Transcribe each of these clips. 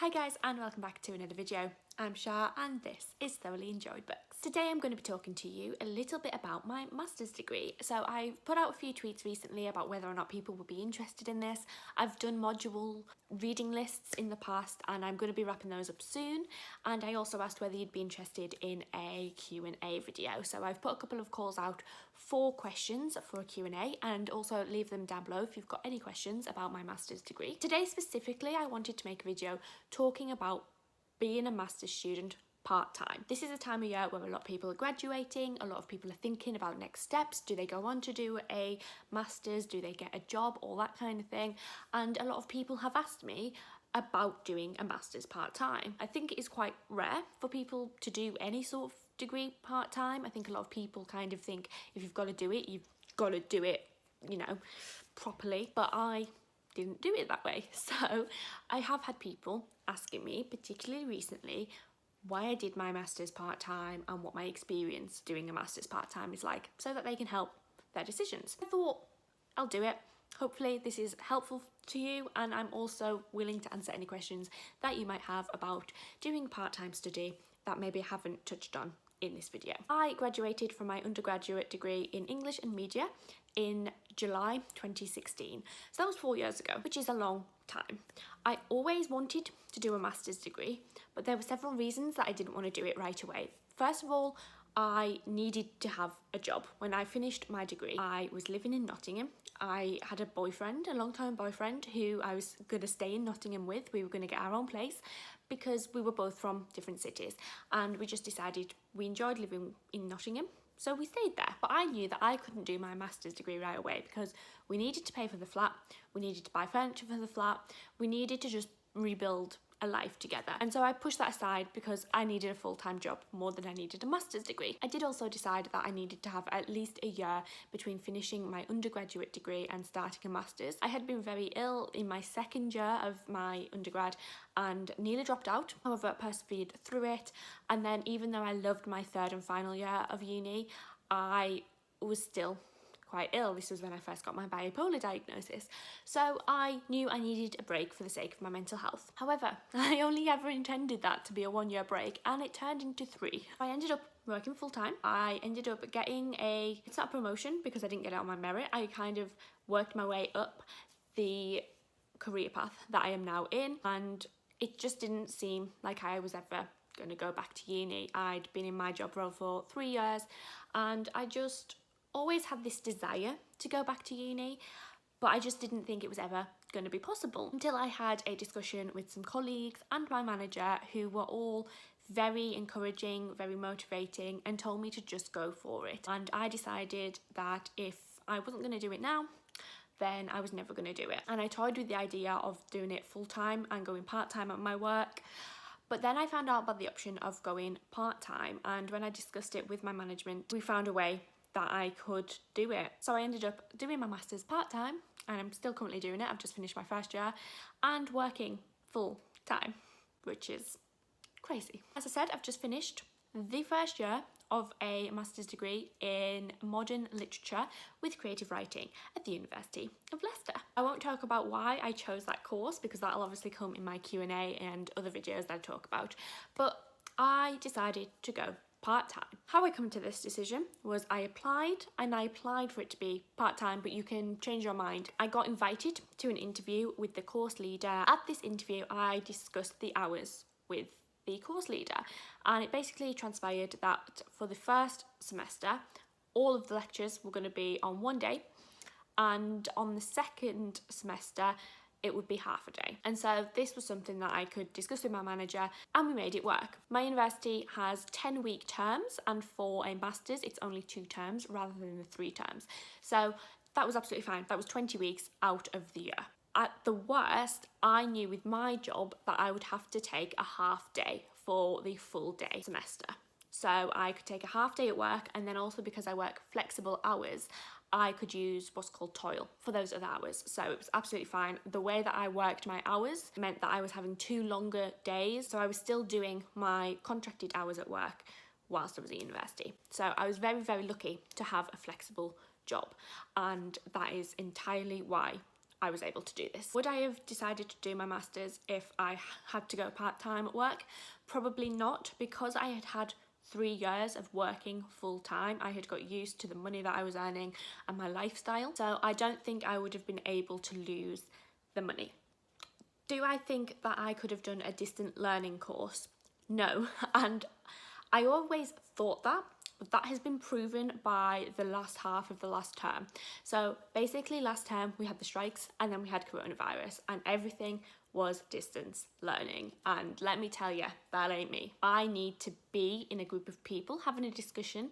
Hi guys and welcome back to another video. I'm Shah and this is Thoroughly Enjoyed Books. Today I'm going to be talking to you a little bit about my master's degree. So I've put out a few tweets recently about whether or not people would be interested in this. I've done module reading lists in the past and I'm going to be wrapping those up soon. And I also asked whether you'd be interested in a Q&A video. So I've put a couple of calls out for questions for a Q&A and also leave them down below if you've got any questions about my master's degree. Today specifically I wanted to make a video talking about being a master's student part-time. This is a time of year where a lot of people are graduating, a lot of people are thinking about next steps. Do they go on to do a master's? Do they get a job? All that kind of thing. And a lot of people have asked me about doing a master's part-time. I think it is quite rare for people to do any sort of degree part-time. I think a lot of people kind of think if you've got to do it, you've got to do it, you know, properly. But I didn't do it that way. So I have had people asking me, particularly recently, why I did my master's part-time and what my experience doing a master's part-time is like, so that they can help their decisions. I thought I'll do it. Hopefully this is helpful to you, and I'm also willing to answer any questions that you might have about doing part-time study that maybe I haven't touched on in this video. I graduated from my undergraduate degree in English and Media in July 2016. So that was 4 years ago, which is a long time. I always wanted to do a master's degree, but there were several reasons that I didn't want to do it right away. First of all, I needed to have a job. When I finished my degree, I was living in Nottingham. I had a boyfriend, a long-time boyfriend, who I was going to stay in Nottingham with. We were going to get our own place because we were both from different cities, and we just decided we enjoyed living in Nottingham. So we stayed there, but I knew that I couldn't do my master's degree right away because we needed to pay for the flat, we needed to buy furniture for the flat, we needed to just rebuild a life together. And so I pushed that aside because I needed a full-time job more than I needed a master's degree. I did also decide that I needed to have at least a year between finishing my undergraduate degree and starting a master's. I had been very ill in my second year of my undergrad and nearly dropped out. However, I persevered through it. And then even though I loved my third and final year of uni, I was still quite ill. This was when I first got my bipolar diagnosis. So I knew I needed a break for the sake of my mental health. However, I only ever intended that to be a 1 year break, and it turned into 3. I ended up working full time. I ended up getting it's not a promotion because I didn't get it on my merit. I kind of worked my way up the career path that I am now in, and it just didn't seem like I was ever going to go back to uni. I'd been in my job role for 3 years and I just always had this desire to go back to uni, but I just didn't think it was ever going to be possible until I had a discussion with some colleagues and my manager, who were all very encouraging, very motivating, and told me to just go for it. And I decided that if I wasn't going to do it now, then I was never going to do it. And I toyed with the idea of doing it full-time and going part-time at my work. But then I found out about the option of going part-time, and when I discussed it with my management, we found a way that I could do it. So I ended up doing my master's part-time, and I'm still currently doing it. I've just finished my first year and working full-time, which is crazy. As I said, I've just finished the first year of a master's degree in modern literature with creative writing at the University of Leicester. I won't talk about why I chose that course because that'll obviously come in my Q&A and other videos that I talk about, but I decided to go part-time. How I come to this decision was I applied for it to be part-time, but you can change your mind. I got invited to an interview with the course leader. At this interview, I discussed the hours with the course leader, and it basically transpired that for the first semester, all of the lectures were going to be on one day, and on the second semester, it would be half a day. And so this was something that I could discuss with my manager, and we made it work. My university has 10-week terms, and for a master's it's only 2 terms rather than the 3 terms. So that was absolutely fine. That was 20 weeks out of the year. At the worst, I knew with my job that I would have to take a half day for the full day semester. So I could take a half day at work, and then also because I work flexible hours, I could use what's called toil for those other hours. So it was absolutely fine. The way that I worked my hours meant that I was having 2 longer days. So I was still doing my contracted hours at work whilst I was at university. So I was very, very lucky to have a flexible job. And that is entirely why I was able to do this. Would I have decided to do my masters if I had to go part-time at work? Probably not, because I had had 3 years of working full-time. I had got used to the money that I was earning and my lifestyle, so I don't think I would have been able to lose the money. Do I think that I could have done a distant learning course? No, and I always thought that, but that has been proven by the last half of the last term. So basically last term we had the strikes and then we had coronavirus and everything was distance learning. And let me tell you, that ain't me. I need to be in a group of people having a discussion.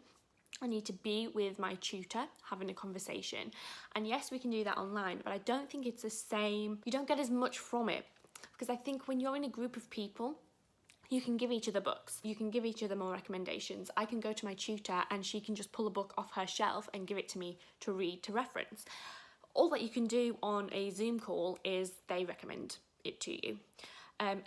I need to be with my tutor having a conversation. And yes, we can do that online, but I don't think it's the same. You don't get as much from it, because I think when you're in a group of people, you can give each other books. You can give each other more recommendations. I can go to my tutor and she can just pull a book off her shelf and give it to me to read, to reference. All that you can do on a Zoom call is they recommend it to you.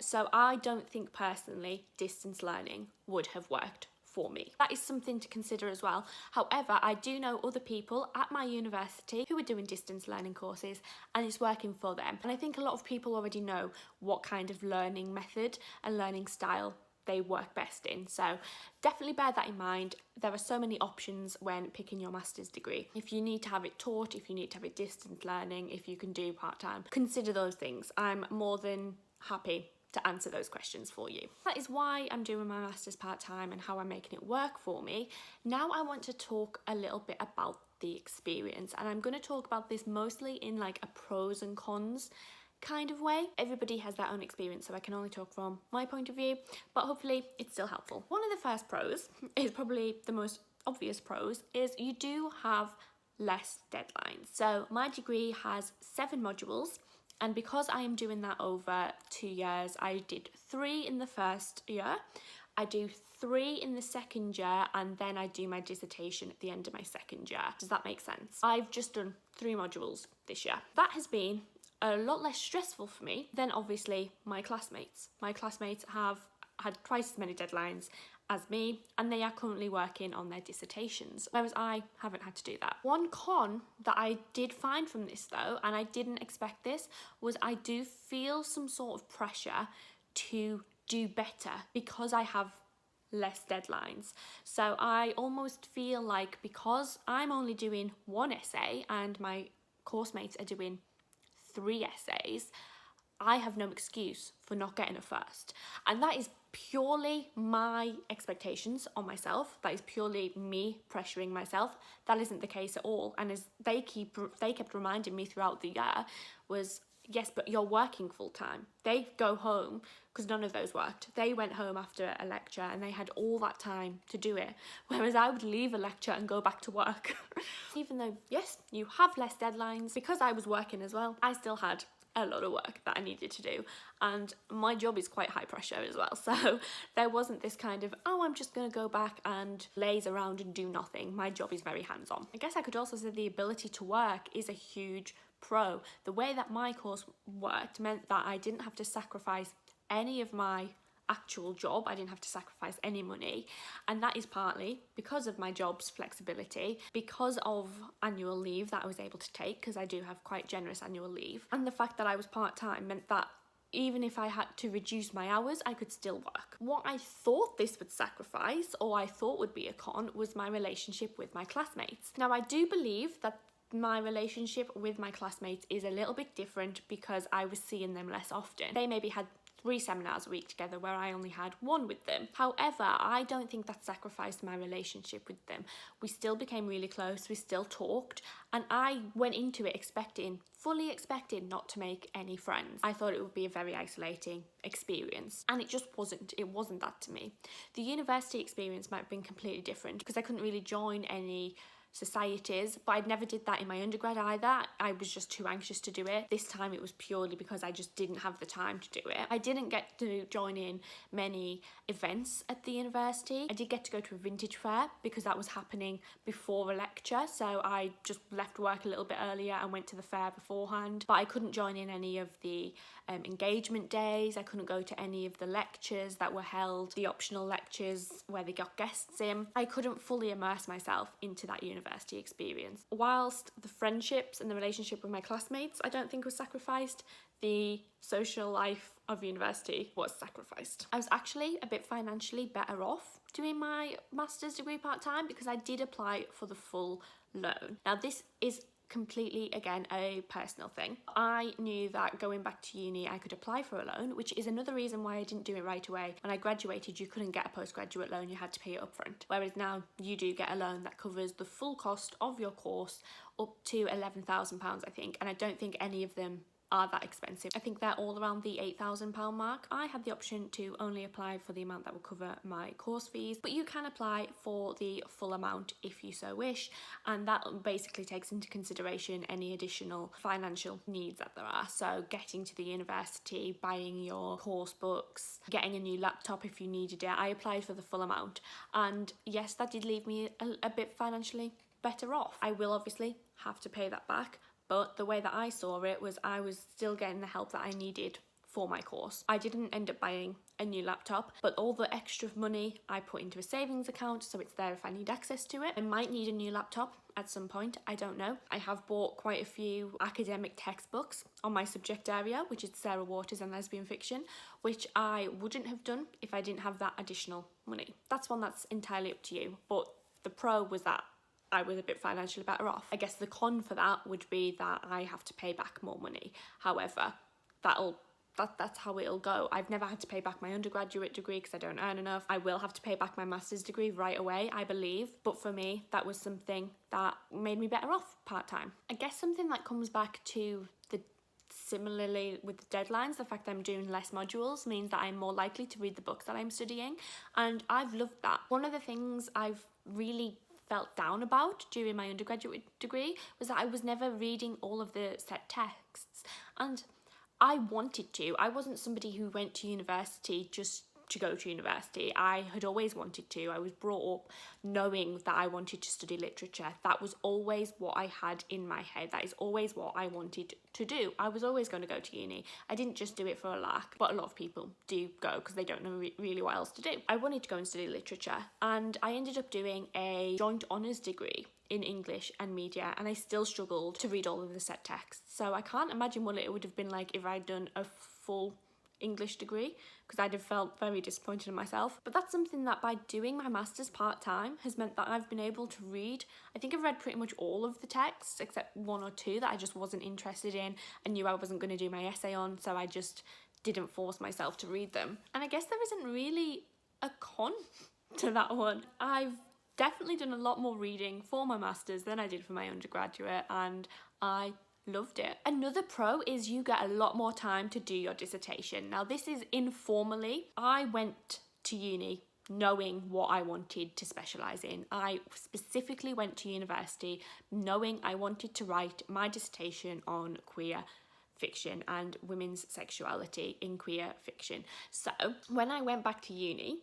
So I don't think personally distance learning would have worked for me. That is something to consider as well. However, I do know other people at my university who are doing distance learning courses and it's working for them. And I think a lot of people already know what kind of learning method and learning style they work best in. So definitely bear that in mind. There are so many options when picking your master's degree. If you need to have it taught, if you need to have it distance learning, if you can do part-time, consider those things. I'm more than happy to answer those questions for you. That is why I'm doing my master's part-time and how I'm making it work for me. Now I want to talk a little bit about the experience, and I'm going to talk about this mostly in like a pros and cons kind of way. Everybody has their own experience, so I can only talk from my point of view, but hopefully it's still helpful. One of the first pros is probably the most obvious pros, is you do have less deadlines. So my degree has 7 modules, and because I am doing that over 2 years, I did 3 in the first year, I do 3 in the second year, and then I do my dissertation at the end of my second year. Does that make sense? I've just done 3 modules this year. That has been a lot less stressful for me than obviously my classmates. My classmates have had twice as many deadlines as me, and they are currently working on their dissertations, whereas I haven't had to do that. One con that I did find from this though, and I didn't expect this, was I do feel some sort of pressure to do better because I have less deadlines. So I almost feel like because I'm only doing 1 essay and my course mates are doing 3 essays, I have no excuse for not getting a first. And that is purely my expectations on myself. That is purely me pressuring myself. That isn't the case at all. And as they kept reminding me throughout the year was, yes, but you're working full time. They go home, because none of those worked. They went home after a lecture and they had all that time to do it. Whereas I would leave a lecture and go back to work. Even though, yes, you have less deadlines, because I was working as well, I still had a lot of work that I needed to do, and my job is quite high pressure as well, so there wasn't this kind of, oh, I'm just going to go back and laze around and do nothing. My job is very hands-on. I guess I could also say the ability to work is a huge pro. The way that my course worked meant that I didn't have to sacrifice any of my actual job. I didn't have to sacrifice any money, and that is partly because of my job's flexibility, because of annual leave that I was able to take, because I do have quite generous annual leave, and the fact that I was part-time meant that even if I had to reduce my hours, I could still work. What I thought this would sacrifice, or I thought would be a con, was my relationship with my classmates. Now, I do believe that my relationship with my classmates is a little bit different because I was seeing them less often. They maybe had 3 seminars a week together where I only had 1 with them. However, I don't think that sacrificed my relationship with them. We still became really close, we still talked, and I went into it fully expecting not to make any friends. I thought it would be a very isolating experience, and it just wasn't. It wasn't that to me. The university experience might have been completely different because I couldn't really join any societies, but I never did that in my undergrad either. I was just too anxious to do it. This time it was purely because I just didn't have the time to do it. I didn't get to join in many events at the university. I did get to go to a vintage fair because that was happening before a lecture, so I just left work a little bit earlier and went to the fair beforehand, but I couldn't join in any of the engagement days. I couldn't go to any of the lectures that were held, the optional lectures where they got guests in. I couldn't fully immerse myself into that university university experience. Whilst the friendships and the relationship with my classmates I don't think was sacrificed, the social life of university was sacrificed. I was actually a bit financially better off doing my master's degree part-time because I did apply for the full loan. Now this is completely, again, a personal thing. I knew that going back to uni I could apply for a loan, which is another reason why I didn't do it right away. When I graduated, you couldn't get a postgraduate loan, you had to pay it upfront, whereas now you do get a loan that covers the full cost of your course up to £11,000, I think, and I don't think any of them are that expensive. I think they're all around the £8,000 mark. I had the option to only apply for the amount that will cover my course fees, but you can apply for the full amount if you so wish, and that basically takes into consideration any additional financial needs that there are. So getting to the university, buying your course books, getting a new laptop if you needed it. I applied for the full amount, and yes, that did leave me a bit financially better off. I will obviously have to pay that back, but the way that I saw it was I was still getting the help that I needed for my course. I didn't end up buying a new laptop, but all the extra money I put into a savings account, so it's there if I need access to it. I might need a new laptop at some point, I don't know. I have bought quite a few academic textbooks on my subject area, which is Sarah Waters and lesbian fiction, which I wouldn't have done if I didn't have that additional money. That's one that's entirely up to you, but the pro was that I was a bit financially better off. I guess the con for that would be that I have to pay back more money. However, that's how it'll go. I've never had to pay back my undergraduate degree because I don't earn enough. I will have to pay back my master's degree right away, I believe. But for me, that was something that made me better off part-time. I guess something that comes back to similarly with the deadlines, the fact that I'm doing less modules means that I'm more likely to read the books that I'm studying, and I've loved that. One of the things I've really felt down about during my undergraduate degree was that I was never reading all of the set texts, and I wanted to. I wasn't somebody who went to university just to go to university. I had always wanted to. I was brought up knowing that I wanted to study literature. That was always what I had in my head. That is always what I wanted to do. I was always going to go to uni. I didn't just do it for a lark, but a lot of people do go because they don't know really what else to do. I wanted to go and study literature, and I ended up doing a joint honours degree in English and media, and I still struggled to read all of the set texts. So I can't imagine what it would have been like if I'd done a full English degree, because I'd have felt very disappointed in myself. But that's something that by doing my master's part-time has meant that I've been able to read. I think I've read pretty much all of the texts except one or two that I just wasn't interested in and knew I wasn't going to do my essay on, so I just didn't force myself to read them. And I guess there isn't really a con to that one. I've definitely done a lot more reading for my master's than I did for my undergraduate, and I loved it. Another pro is you get a lot more time to do your dissertation. Now this is informally. I went to uni knowing what I wanted to specialise in. I specifically went to university knowing I wanted to write my dissertation on queer fiction and women's sexuality in queer fiction. So when I went back to uni,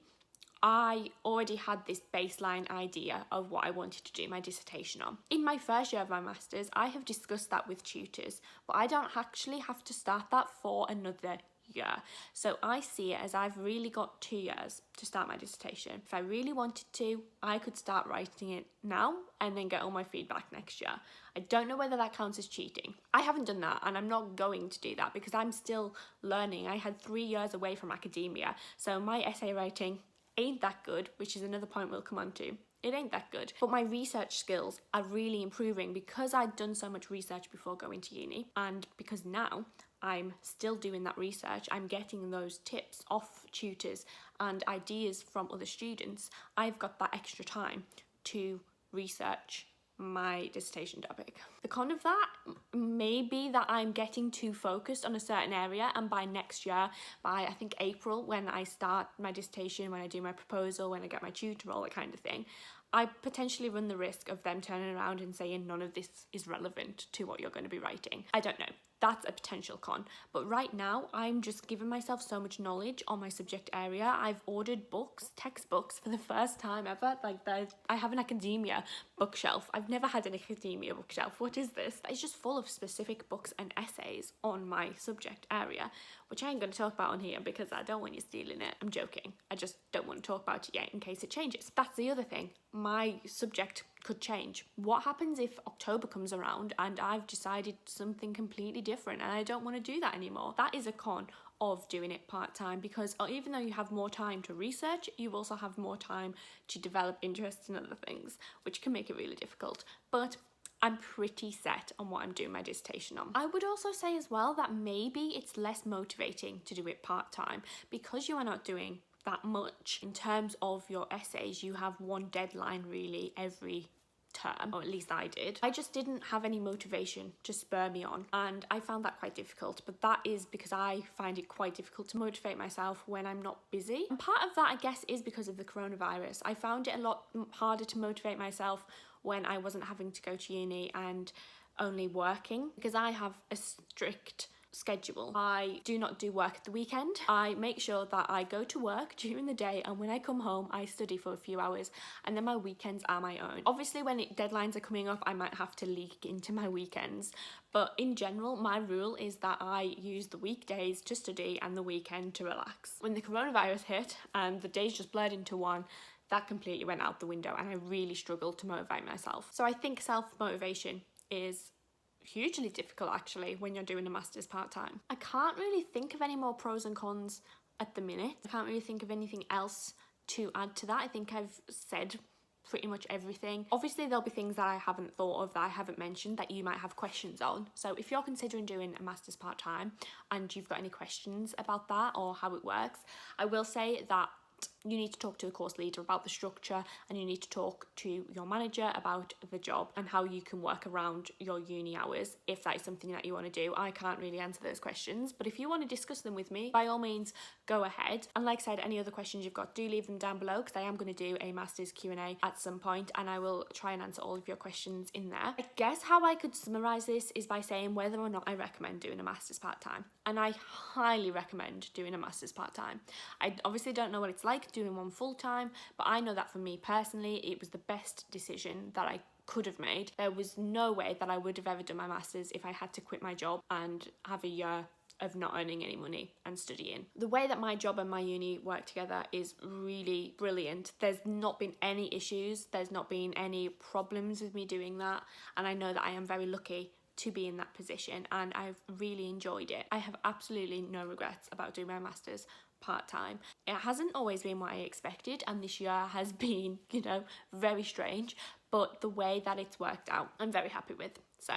I already had this baseline idea of what I wanted to do my dissertation on. In my first year of my master's, I have discussed that with tutors, but I don't actually have to start that for another year. So I see it as I've really got 2 years to start my dissertation. If I really wanted to, I could start writing it now and then get all my feedback next year. I don't know whether that counts as cheating. I haven't done that, and I'm not going to do that because I'm still learning. I had 3 years away from academia, so my essay writing ain't that good, which is another point we'll come on to. It ain't that good. But my research skills are really improving because I'd done so much research before going to uni, and because now I'm still doing that research, I'm getting those tips off tutors and ideas from other students. I've got that extra time to research my dissertation topic. The con of that may be that I'm getting too focused on a certain area, and by next year, by I think April, when I start my dissertation, when I do my proposal, when I get my tutor, all that kind of thing, I potentially run the risk of them turning around and saying none of this is relevant to what you're going to be writing. I don't know. That's a potential con. But right now, I'm just giving myself so much knowledge on my subject area. I've ordered books, textbooks, for the first time ever. I have an academia bookshelf. I've never had an academia bookshelf. What is this? It's just full of specific books and essays on my subject area, which I ain't going to talk about on here because I don't want you stealing it. I'm joking. I just don't want to talk about it yet in case it changes. That's the other thing. My subject could change. What happens if October comes around and I've decided something completely different and I don't want to do that anymore? That is a con of doing it part-time, because even though you have more time to research, you also have more time to develop interests in other things, which can make it really difficult. But I'm pretty set on what I'm doing my dissertation on. I would also say as well that maybe it's less motivating to do it part-time because you are not doing that much. In terms of your essays, you have one deadline really every term, or at least I did. I just didn't have any motivation to spur me on, and I found that quite difficult. But that is because I find it quite difficult to motivate myself when I'm not busy. And part of that, I guess, is because of the coronavirus. I found it a lot harder to motivate myself when I wasn't having to go to uni and only working, because I have a strict schedule. I do not do work at the weekend. I make sure that I go to work during the day, and when I come home I study for a few hours, and then my weekends are my own. Obviously when deadlines are coming up, I might have to leak into my weekends, but in general my rule is that I use the weekdays to study and the weekend to relax. When the coronavirus hit and the days just blurred into one, that completely went out the window and I really struggled to motivate myself. So I think self-motivation is hugely difficult actually when you're doing a master's part-time. I can't really think of any more pros and cons at the minute. I can't really think of anything else to add to that. I think I've said pretty much everything. Obviously there'll be things that I haven't thought of, that I haven't mentioned, that you might have questions on. So if you're considering doing a master's part-time and you've got any questions about that or how it works, I will say that you need to talk to the course leader about the structure, and you need to talk to your manager about the job and how you can work around your uni hours if that is something that you want to do. I can't really answer those questions, but if you want to discuss them with me, by all means go ahead. And like I said, any other questions you've got, do leave them down below, because I am going to do a master's Q&A at some point and I will try and answer all of your questions in there. I guess how I could summarise this is by saying whether or not I recommend doing a master's part-time, and I highly recommend doing a master's part-time. I obviously don't know what it's like doing one full-time, but I know that for me personally it was the best decision that I could have made. There was no way that I would have ever done my master's if I had to quit my job and have a year of not earning any money and studying. The way that my job and my uni work together is really brilliant. There's not been any issues, there's not been any problems with me doing that, and I know that I am very lucky to be in that position and I've really enjoyed it. I have absolutely no regrets about doing my master's part-time. It hasn't always been what I expected, and this year has been, very strange, but the way that it's worked out, I'm very happy with. So,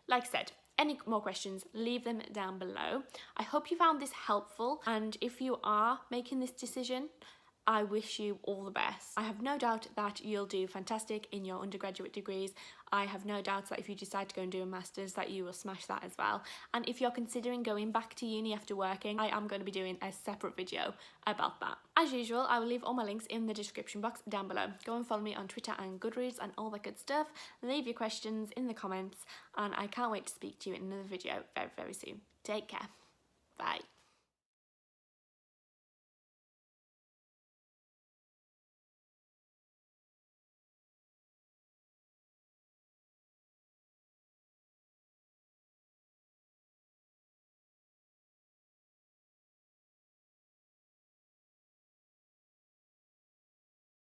like I said, any more questions, leave them down below. I hope you found this helpful, and if you are making this decision, I wish you all the best. I have no doubt that you'll do fantastic in your undergraduate degrees. I have no doubt that if you decide to go and do a master's that you will smash that as well. And if you're considering going back to uni after working, I am going to be doing a separate video about that. As usual, I will leave all my links in the description box down below. Go and follow me on Twitter and Goodreads and all that good stuff. Leave your questions in the comments, and I can't wait to speak to you in another video very, very soon. Take care. Bye.